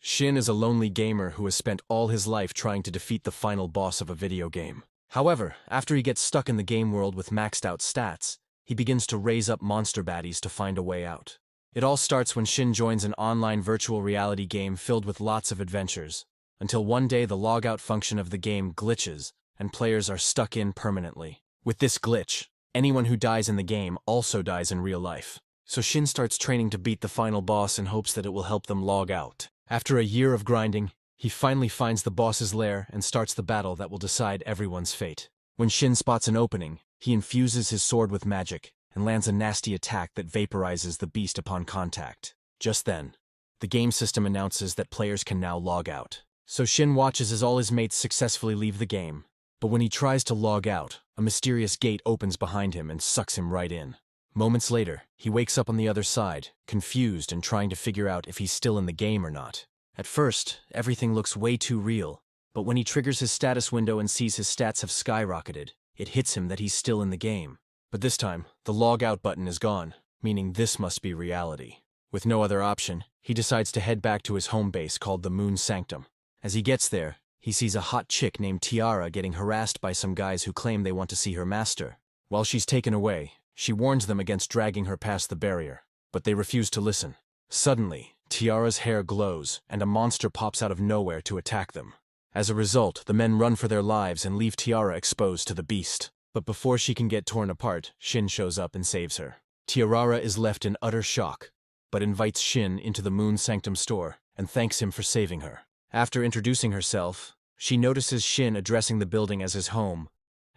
Shin is a lonely gamer who has spent all his life trying to defeat the final boss of a video game. However, after he gets stuck in the game world with maxed out stats, he begins to raise up monster baddies to find a way out. It all starts when Shin joins an online virtual reality game filled with lots of adventures, until one day the logout function of the game glitches and players are stuck in permanently. With this glitch, anyone who dies in the game also dies in real life. So Shin starts training to beat the final boss in hopes that it will help them log out. After a year of grinding, he finally finds the boss's lair and starts the battle that will decide everyone's fate. When Shin spots an opening, he infuses his sword with magic and lands a nasty attack that vaporizes the beast upon contact. Just then, the game system announces that players can now log out. So Shin watches as all his mates successfully leave the game. But when he tries to log out, a mysterious gate opens behind him and sucks him right in. Moments later, he wakes up on the other side, confused and trying to figure out if he's still in the game or not. At first, everything looks way too real, but when he triggers his status window and sees his stats have skyrocketed, it hits him that he's still in the game. But this time, the log out button is gone, meaning this must be reality. With no other option, he decides to head back to his home base called the Moon Sanctum. As he gets there, he sees a hot chick named Tiara getting harassed by some guys who claim they want to see her master. While she's taken away, she warns them against dragging her past the barrier, but they refuse to listen. Suddenly, Tiara's hair glows, and a monster pops out of nowhere to attack them. As a result, the men run for their lives and leave Tiara exposed to the beast. But before she can get torn apart, Shin shows up and saves her. Tiara is left in utter shock, but invites Shin into the Moon Sanctum store and thanks him for saving her. After introducing herself, she notices Shin addressing the building as his home,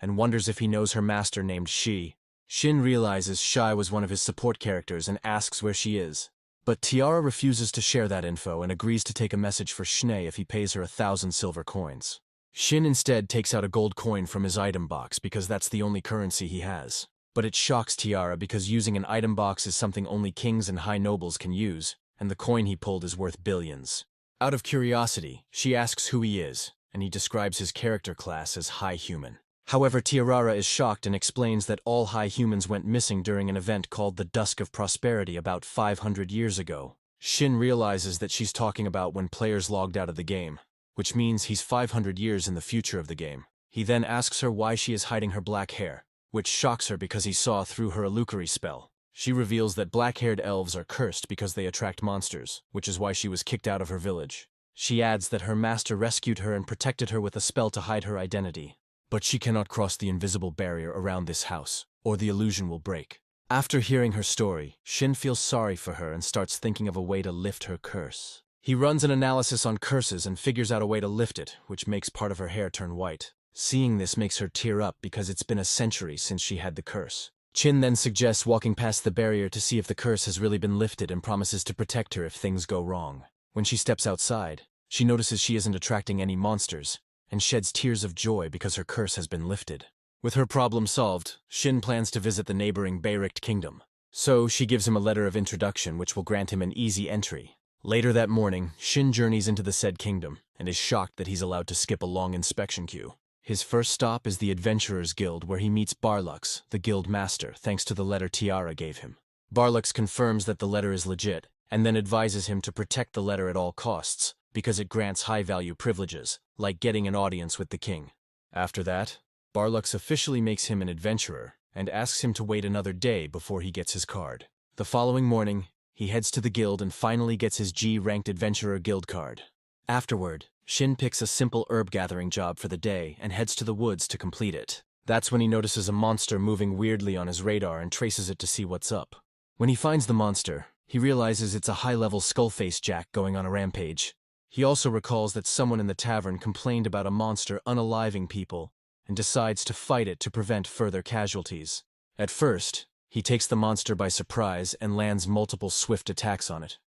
and wonders if he knows her master named Shi. Shin realizes Shai was one of his support characters and asks where she is. But Tiara refuses to share that info and agrees to take a message for Schnee if he pays her 1,000 silver coins. Shin instead takes out a gold coin from his item box because that's the only currency he has. But it shocks Tiara because using an item box is something only kings and high nobles can use, and the coin he pulled is worth billions. Out of curiosity, she asks who he is, and he describes his character class as High Human. However, Tiara is shocked and explains that all high humans went missing during an event called the Dusk of Prosperity about 500 years ago. Shin realizes that she's talking about when players logged out of the game, which means he's 500 years in the future of the game. He then asks her why she is hiding her black hair, which shocks her because he saw through her illusory spell. She reveals that black-haired elves are cursed because they attract monsters, which is why she was kicked out of her village. She adds that her master rescued her and protected her with a spell to hide her identity. But she cannot cross the invisible barrier around this house, or the illusion will break. After hearing her story, Shin feels sorry for her and starts thinking of a way to lift her curse. He runs an analysis on curses and figures out a way to lift it, which makes part of her hair turn white. Seeing this makes her tear up because it's been a century since she had the curse. Shin then suggests walking past the barrier to see if the curse has really been lifted and promises to protect her if things go wrong. When she steps outside, she notices she isn't attracting any monsters, and sheds tears of joy because her curse has been lifted. With her problem solved, Shin plans to visit the neighboring Bayricht Kingdom. So she gives him a letter of introduction which will grant him an easy entry. Later that morning, Shin journeys into the said kingdom, and is shocked that he's allowed to skip a long inspection queue. His first stop is the Adventurers Guild where he meets Barlux, the guild master, thanks to the letter Tiara gave him. Barlux confirms that the letter is legit, and then advises him to protect the letter at all costs, because it grants high-value privileges, like getting an audience with the king. After that, Barlux officially makes him an adventurer, and asks him to wait another day before he gets his card. The following morning, he heads to the guild and finally gets his G-ranked Adventurer Guild card. Afterward, Shin picks a simple herb-gathering job for the day and heads to the woods to complete it. That's when he notices a monster moving weirdly on his radar and traces it to see what's up. When he finds the monster, he realizes it's a high-level Skullface Jack going on a rampage. He also recalls that someone in the tavern complained about a monster unaliving people and decides to fight it to prevent further casualties. At first, he takes the monster by surprise and lands multiple swift attacks on it,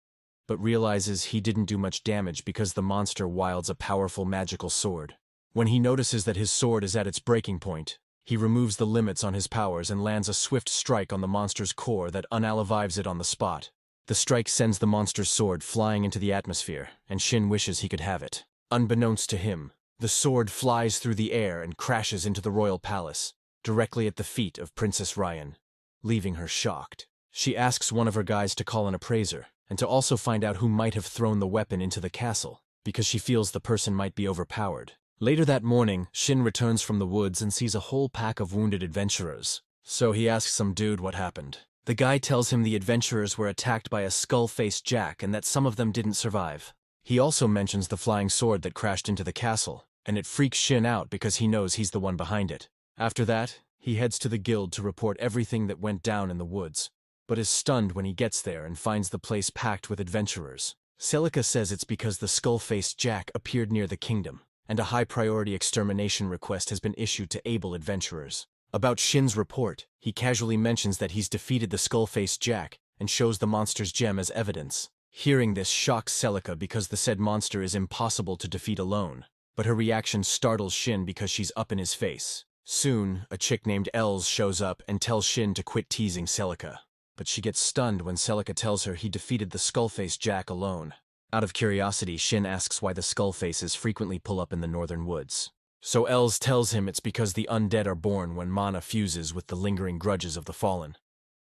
but realizes he didn't do much damage because the monster wields a powerful magical sword. When he notices that his sword is at its breaking point, he removes the limits on his powers and lands a swift strike on the monster's core that unalives it on the spot. The strike sends the monster's sword flying into the atmosphere, and Shin wishes he could have it. Unbeknownst to him, the sword flies through the air and crashes into the royal palace, directly at the feet of Princess Ryan, leaving her shocked. She asks one of her guys to call an appraiser, and to also find out who might have thrown the weapon into the castle, because she feels the person might be overpowered. Later that morning, Shin returns from the woods and sees a whole pack of wounded adventurers. So he asks some dude what happened. The guy tells him the adventurers were attacked by a skull-faced Jack and that some of them didn't survive. He also mentions the flying sword that crashed into the castle, and it freaks Shin out because he knows he's the one behind it. After that, he heads to the guild to report everything that went down in the woods, but is stunned when he gets there and finds the place packed with adventurers. Celica says it's because the skull-faced Jack appeared near the kingdom, and a high-priority extermination request has been issued to able adventurers. About Shin's report, he casually mentions that he's defeated the skull-faced Jack and shows the monster's gem as evidence. Hearing this shocks Celica because the said monster is impossible to defeat alone, but her reaction startles Shin because she's up in his face. Soon, a chick named Els shows up and tells Shin to quit teasing Celica, but she gets stunned when Celica tells her he defeated the skull-faced Jack alone. Out of curiosity, Shin asks why the skull-faces frequently pull up in the northern woods. So Els tells him it's because the undead are born when mana fuses with the lingering grudges of the fallen,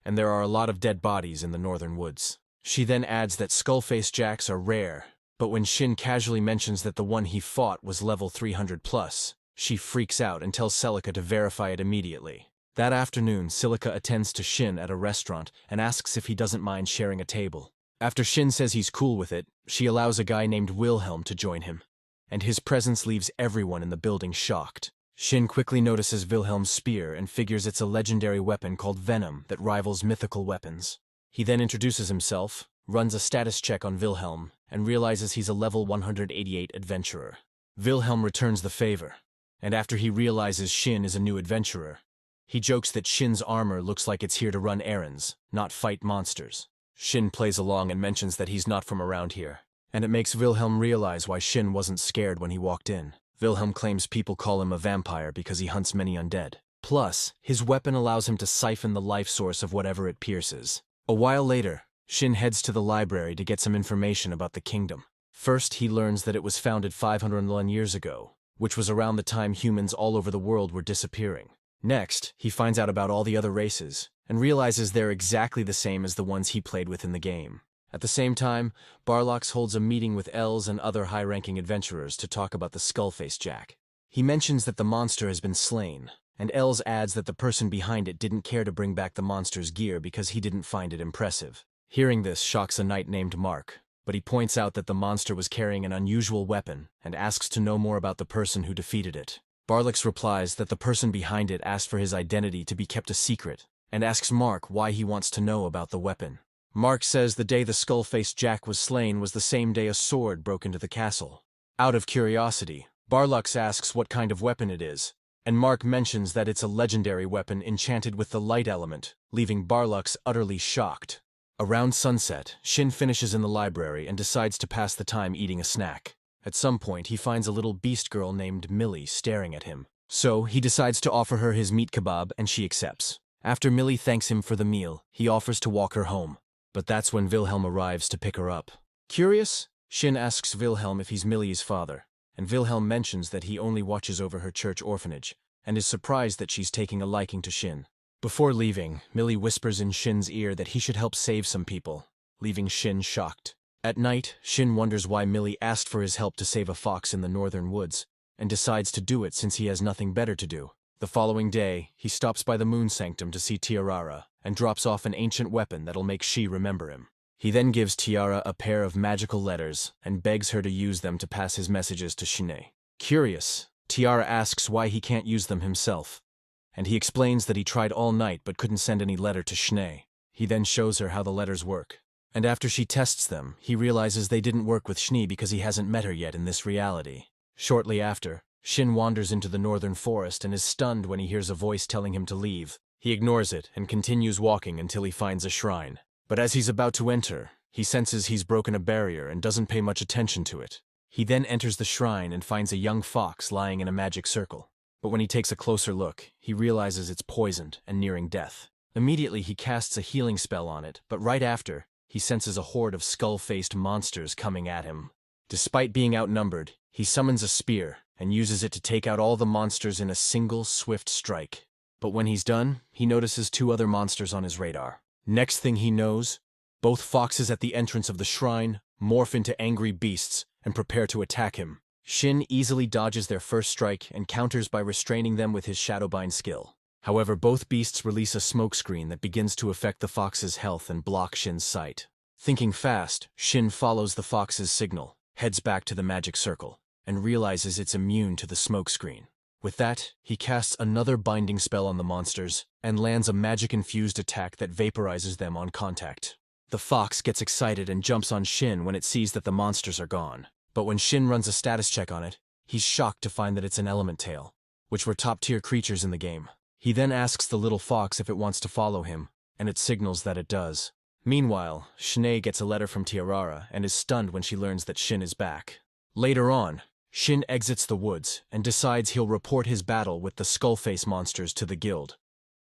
and there are a lot of dead bodies in the northern woods. She then adds that skull-faced Jacks are rare, but when Shin casually mentions that the one he fought was level 300 plus, she freaks out and tells Celica to verify it immediately. That afternoon, Celica attends to Shin at a restaurant and asks if he doesn't mind sharing a table. After Shin says he's cool with it, she allows a guy named Wilhelm to join him, and his presence leaves everyone in the building shocked. Shin quickly notices Wilhelm's spear and figures it's a legendary weapon called Venom that rivals mythical weapons. He then introduces himself, runs a status check on Wilhelm, and realizes he's a level 188 adventurer. Wilhelm returns the favor, and after he realizes Shin is a new adventurer, he jokes that Shin's armor looks like it's here to run errands, not fight monsters. Shin plays along and mentions that he's not from around here, and it makes Wilhelm realize why Shin wasn't scared when he walked in. Wilhelm claims people call him a vampire because he hunts many undead. Plus, his weapon allows him to siphon the life source of whatever it pierces. A while later, Shin heads to the library to get some information about the kingdom. First, he learns that it was founded 501 years ago, which was around the time humans all over the world were disappearing. Next, he finds out about all the other races, and realizes they're exactly the same as the ones he played with in the game. At the same time, Barlox holds a meeting with Els and other high-ranking adventurers to talk about the skull-faced Jack. He mentions that the monster has been slain, and Els adds that the person behind it didn't care to bring back the monster's gear because he didn't find it impressive. Hearing this shocks a knight named Mark, but he points out that the monster was carrying an unusual weapon and asks to know more about the person who defeated it. Barlox replies that the person behind it asked for his identity to be kept a secret, and asks Mark why he wants to know about the weapon. Mark says the day the skull-faced Jack was slain was the same day a sword broke into the castle. Out of curiosity, Barlox asks what kind of weapon it is, and Mark mentions that it's a legendary weapon enchanted with the light element, leaving Barlox utterly shocked. Around sunset, Shin finishes in the library and decides to pass the time eating a snack. At some point, he finds a little beast girl named Millie staring at him. So, he decides to offer her his meat kebab and she accepts. After Millie thanks him for the meal, he offers to walk her home. But that's when Wilhelm arrives to pick her up. Curious, Shin asks Wilhelm if he's Millie's father, and Wilhelm mentions that he only watches over her church orphanage, and is surprised that she's taking a liking to Shin. Before leaving, Millie whispers in Shin's ear that he should help save some people, leaving Shin shocked. At night, Shin wonders why Millie asked for his help to save a fox in the northern woods, and decides to do it since he has nothing better to do. The following day, he stops by the Moon Sanctum to see Tiara, and drops off an ancient weapon that'll make she remember him. He then gives Tiara a pair of magical letters and begs her to use them to pass his messages to Shine. Curious, Tiara asks why he can't use them himself, and he explains that he tried all night but couldn't send any letter to Shine. He then shows her how the letters work, and after she tests them, he realizes they didn't work with Shine because he hasn't met her yet in this reality. Shortly after, Shin wanders into the northern forest and is stunned when he hears a voice telling him to leave. He ignores it and continues walking until he finds a shrine. But as he's about to enter, he senses he's broken a barrier and doesn't pay much attention to it. He then enters the shrine and finds a young fox lying in a magic circle. But when he takes a closer look, he realizes it's poisoned and nearing death. Immediately he casts a healing spell on it, but right after, he senses a horde of skull-faced monsters coming at him. Despite being outnumbered, he summons a spear and uses it to take out all the monsters in a single swift strike. But when he's done, he notices two other monsters on his radar. Next thing he knows, Both foxes at the entrance of the shrine morph into angry beasts and prepare to attack him. Shin easily dodges their first strike and counters by restraining them with his Shadowbind skill. However, both beasts release a smokescreen that begins to affect the fox's health and block Shin's sight. Thinking fast, Shin follows the fox's signal, heads back to the magic circle, and realizes it's immune to the smokescreen. With that, he casts another binding spell on the monsters and lands a magic-infused attack that vaporizes them on contact. The fox gets excited and jumps on Shin when it sees that the monsters are gone. But when Shin runs a status check on it, he's shocked to find that it's an Elemental, which were top-tier creatures in the game. He then asks the little fox if it wants to follow him, and it signals that it does. Meanwhile, Shanae gets a letter from Tiarara and is stunned when she learns that Shin is back. Later on, Shin exits the woods and decides he'll report his battle with the Skullface monsters to the guild,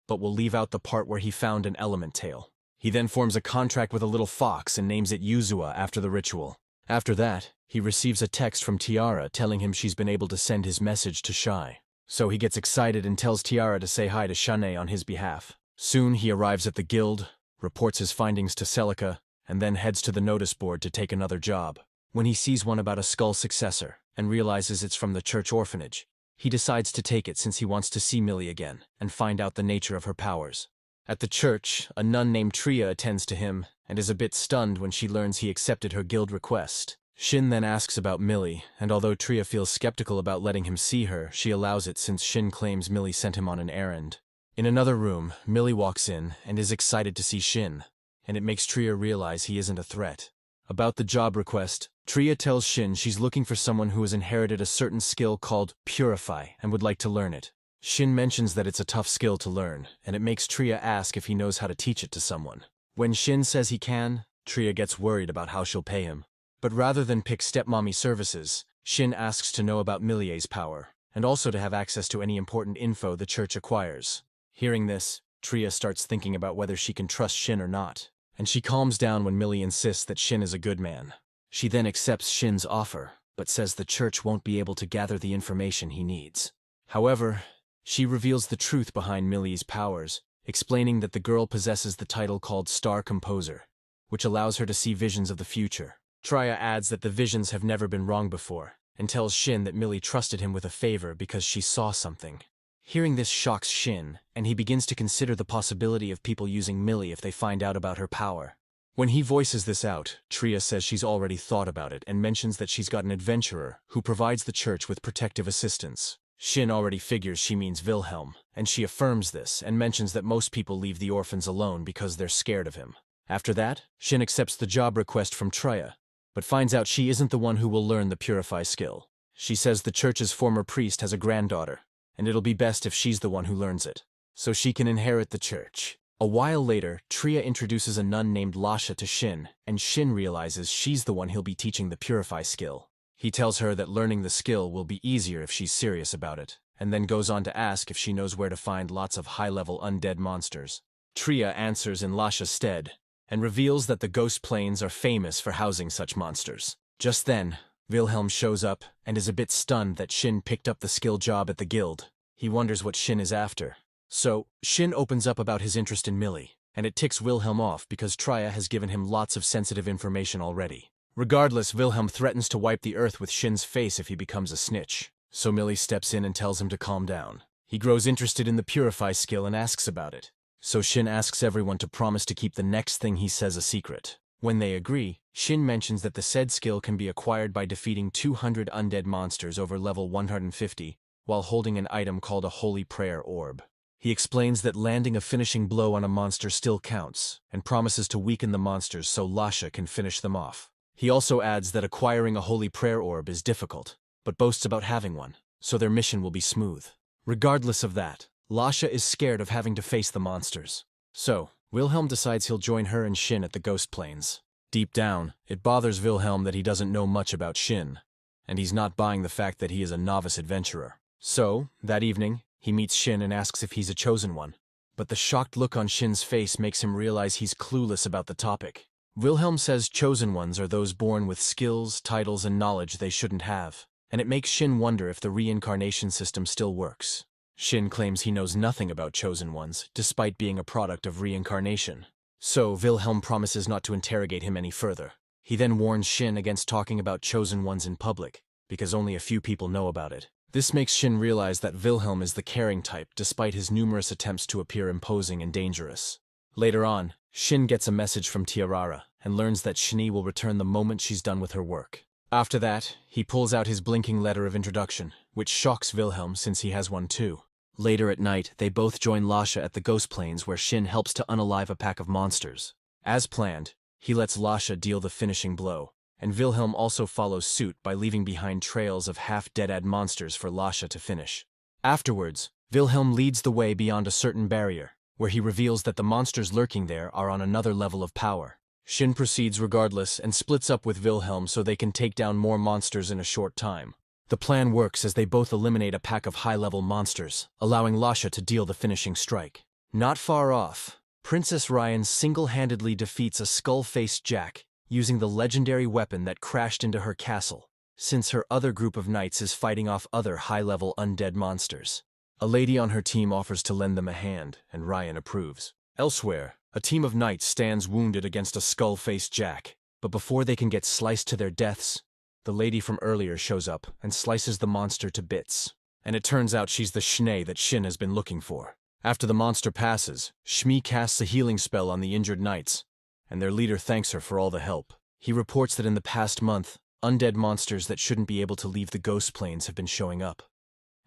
but will leave out the part where he found an Elemental. He then forms a contract with a little fox and names it Yuzua after the ritual. After that, he receives a text from Tiara telling him she's been able to send his message to Shai. So he gets excited and tells Tiara to say hi to Shanae on his behalf. Soon he arrives at the guild, reports his findings to Celica, and then heads to the notice board to take another job. When he sees one about a skull successor and realizes it's from the church orphanage, he decides to take it since he wants to see Millie again and find out the nature of her powers. At the church, a nun named Tria attends to him and is a bit stunned when she learns he accepted her guild request. Shin then asks about Millie, and although Tria feels skeptical about letting him see her, she allows it since Shin claims Millie sent him on an errand. In another room, Millie walks in and is excited to see Shin, and it makes Tria realize he isn't a threat. About the job request, Tria tells Shin she's looking for someone who has inherited a certain skill called Purify and would like to learn it. Shin mentions that it's a tough skill to learn, and it makes Tria ask if he knows how to teach it to someone. When Shin says he can, Tria gets worried about how she'll pay him. But rather than pick stepmommy services, Shin asks to know about Millie's power, and also to have access to any important info the church acquires. Hearing this, Tria starts thinking about whether she can trust Shin or not, and she calms down when Millie insists that Shin is a good man. She then accepts Shin's offer, but says the church won't be able to gather the information he needs. However, she reveals the truth behind Millie's powers, explaining that the girl possesses the title called Star Composer, which allows her to see visions of the future. Tria adds that the visions have never been wrong before, and tells Shin that Millie trusted him with a favor because she saw something. Hearing this shocks Shin, and he begins to consider the possibility of people using Millie if they find out about her power. When he voices this out, Tria says she's already thought about it and mentions that she's got an adventurer who provides the church with protective assistance. Shin already figures she means Wilhelm, and she affirms this and mentions that most people leave the orphans alone because they're scared of him. After that, Shin accepts the job request from Tria, but finds out she isn't the one who will learn the Purify skill. She says the church's former priest has a granddaughter, and it'll be best if she's the one who learns it, so she can inherit the church. A while later, Tria introduces a nun named Lasha to Shin, and Shin realizes she's the one he'll be teaching the Purify skill. He tells her that learning the skill will be easier if she's serious about it, and then goes on to ask if she knows where to find lots of high-level undead monsters. Tria answers in Lasha's stead, and reveals that the Ghost Plains are famous for housing such monsters. Just then, Wilhelm shows up and is a bit stunned that Shin picked up the skill job at the guild. He wonders what Shin is after. So, Shin opens up about his interest in Millie, and it ticks Wilhelm off because Tria has given him lots of sensitive information already. Regardless, Wilhelm threatens to wipe the earth with Shin's face if he becomes a snitch. So Millie steps in and tells him to calm down. He grows interested in the Purify skill and asks about it. So Shin asks everyone to promise to keep the next thing he says a secret. When they agree, Shin mentions that the said skill can be acquired by defeating 200 undead monsters over level 150 while holding an item called a Holy Prayer Orb. He explains that landing a finishing blow on a monster still counts, and promises to weaken the monsters so Lasha can finish them off. He also adds that acquiring a Holy Prayer Orb is difficult, but boasts about having one, so their mission will be smooth. Regardless of that, Lasha is scared of having to face the monsters. So, Wilhelm decides he'll join her and Shin at the Ghost Plains. Deep down, it bothers Wilhelm that he doesn't know much about Shin, and he's not buying the fact that he is a novice adventurer. So, that evening, he meets Shin and asks if he's a chosen one. But the shocked look on Shin's face makes him realize he's clueless about the topic. Wilhelm says chosen ones are those born with skills, titles, and knowledge they shouldn't have, and it makes Shin wonder if the reincarnation system still works. Shin claims he knows nothing about chosen ones, despite being a product of reincarnation. So Wilhelm promises not to interrogate him any further. He then warns Shin against talking about chosen ones in public, because only a few people know about it. This makes Shin realize that Wilhelm is the caring type despite his numerous attempts to appear imposing and dangerous. Later on, Shin gets a message from Tiarara and learns that Shini will return the moment she's done with her work. After that, he pulls out his blinking letter of introduction, which shocks Wilhelm since he has one too. Later at night, they both join Lasha at the Ghost Plains where Shin helps to unalive a pack of monsters. As planned, he lets Lasha deal the finishing blow, and Wilhelm also follows suit by leaving behind trails of half-dead monsters for Lasha to finish. Afterwards, Wilhelm leads the way beyond a certain barrier, where he reveals that the monsters lurking there are on another level of power. Shin proceeds regardless and splits up with Wilhelm so they can take down more monsters in a short time. The plan works as they both eliminate a pack of high-level monsters, allowing Lasha to deal the finishing strike. Not far off, Princess Ryan single-handedly defeats a skull-faced Jack using the legendary weapon that crashed into her castle, since her other group of knights is fighting off other high-level undead monsters. A lady on her team offers to lend them a hand, and Ryan approves. Elsewhere, a team of knights stands wounded against a skull-faced Jack, but before they can get sliced to their deaths, the lady from earlier shows up and slices the monster to bits. And it turns out she's the Schnee that Shin has been looking for. After the monster passes, Shmi casts a healing spell on the injured knights, and their leader thanks her for all the help. He reports that in the past month, undead monsters that shouldn't be able to leave the Ghost Plains have been showing up,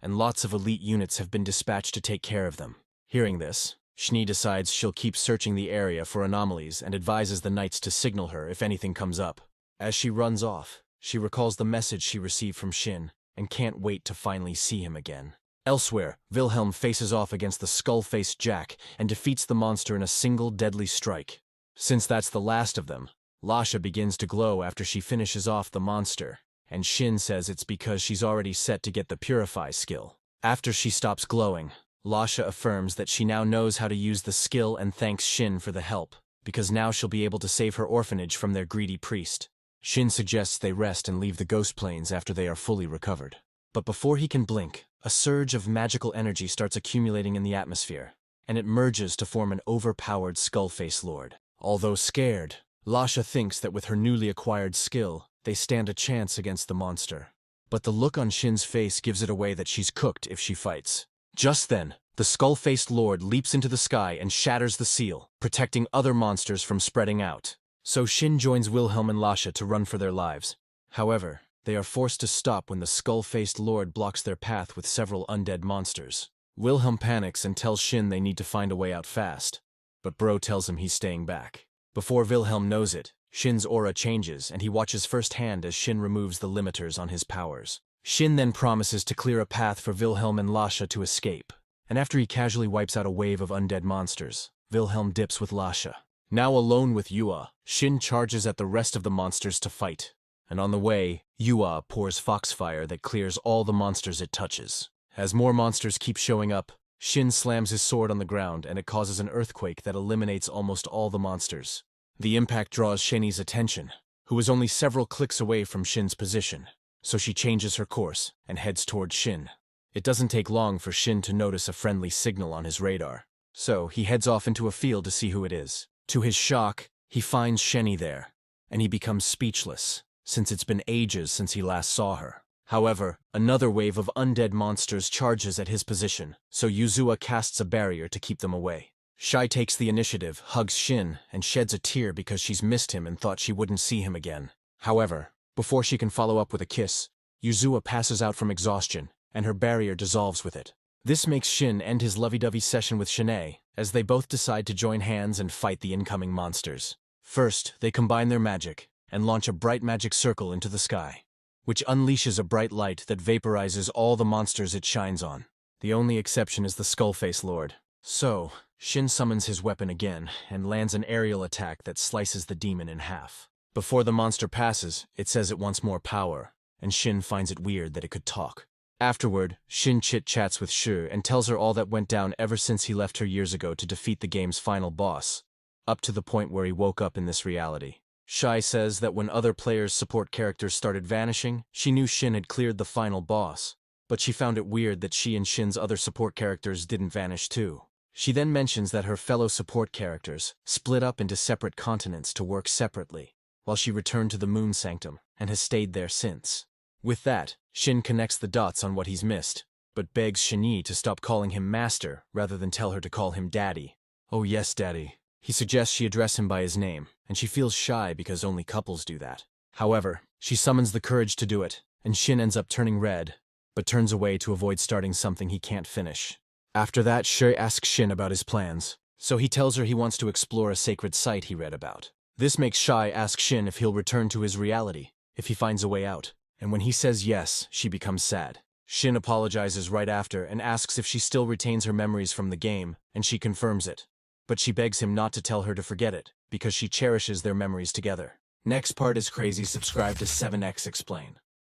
and lots of elite units have been dispatched to take care of them. Hearing this, Shni decides she'll keep searching the area for anomalies and advises the knights to signal her if anything comes up. As she runs off, she recalls the message she received from Shin and can't wait to finally see him again. Elsewhere, Wilhelm faces off against the skull-faced Jack and defeats the monster in a single deadly strike. Since that's the last of them, Lasha begins to glow after she finishes off the monster, and Shin says it's because she's already set to get the Purify skill. After she stops glowing, Lasha affirms that she now knows how to use the skill and thanks Shin for the help, because now she'll be able to save her orphanage from their greedy priest. Shin suggests they rest and leave the Ghost Plains after they are fully recovered. But before he can blink, a surge of magical energy starts accumulating in the atmosphere, and it merges to form an overpowered Skullface Lord. Although scared, Lasha thinks that with her newly acquired skill, they stand a chance against the monster. But the look on Shin's face gives it away that she's cooked if she fights. Just then, the skull-faced lord leaps into the sky and shatters the seal, protecting other monsters from spreading out. So Shin joins Wilhelm and Lasha to run for their lives. However, they are forced to stop when the skull-faced lord blocks their path with several undead monsters. Wilhelm panics and tells Shin they need to find a way out fast, but Bro tells him he's staying back. Before Wilhelm knows it, Shin's aura changes and he watches firsthand as Shin removes the limiters on his powers. Shin then promises to clear a path for Wilhelm and Lasha to escape, and after he casually wipes out a wave of undead monsters, Wilhelm dips with Lasha. Now alone with Yua, Shin charges at the rest of the monsters to fight, and on the way, Yua pours foxfire that clears all the monsters it touches. As more monsters keep showing up, Shin slams his sword on the ground and it causes an earthquake that eliminates almost all the monsters. The impact draws Shini's attention, who is only several clicks away from Shin's position, so she changes her course and heads towards Shin. It doesn't take long for Shin to notice a friendly signal on his radar, so he heads off into a field to see who it is. To his shock, he finds Sheni there, and he becomes speechless, since it's been ages since he last saw her. However, another wave of undead monsters charges at his position, so Yuzua casts a barrier to keep them away. Shai takes the initiative, hugs Shin, and sheds a tear because she's missed him and thought she wouldn't see him again. However, before she can follow up with a kiss, Yuzua passes out from exhaustion, and her barrier dissolves with it. This makes Shin end his lovey-dovey session with Shanae, as they both decide to join hands and fight the incoming monsters. First, they combine their magic, and launch a bright magic circle into the sky, which unleashes a bright light that vaporizes all the monsters it shines on. The only exception is the Skullface Lord. So, Shin summons his weapon again, and lands an aerial attack that slices the demon in half. Before the monster passes, it says it wants more power, and Shin finds it weird that it could talk. Afterward, Shin chit-chats with Shu and tells her all that went down ever since he left her years ago to defeat the game's final boss, up to the point where he woke up in this reality. Shai says that when other players' support characters started vanishing, she knew Shin had cleared the final boss, but she found it weird that she and Shin's other support characters didn't vanish too. She then mentions that her fellow support characters split up into separate continents to work separately, while she returned to the Moon Sanctum and has stayed there since. With that, Shin connects the dots on what he's missed, but begs Shin-Yi to stop calling him master rather than tell her to call him daddy. Oh yes, daddy. He suggests she address him by his name, and she feels shy because only couples do that. However, she summons the courage to do it, and Shin ends up turning red, but turns away to avoid starting something he can't finish. After that, Shui asks Shin about his plans, so he tells her he wants to explore a sacred site he read about. This makes Shai ask Shin if he'll return to his reality, if he finds a way out, and when he says yes, she becomes sad. Shin apologizes right after and asks if she still retains her memories from the game, and she confirms it. But she begs him not to tell her to forget it, because she cherishes their memories together. Next part is crazy. Subscribe to 7X Explain.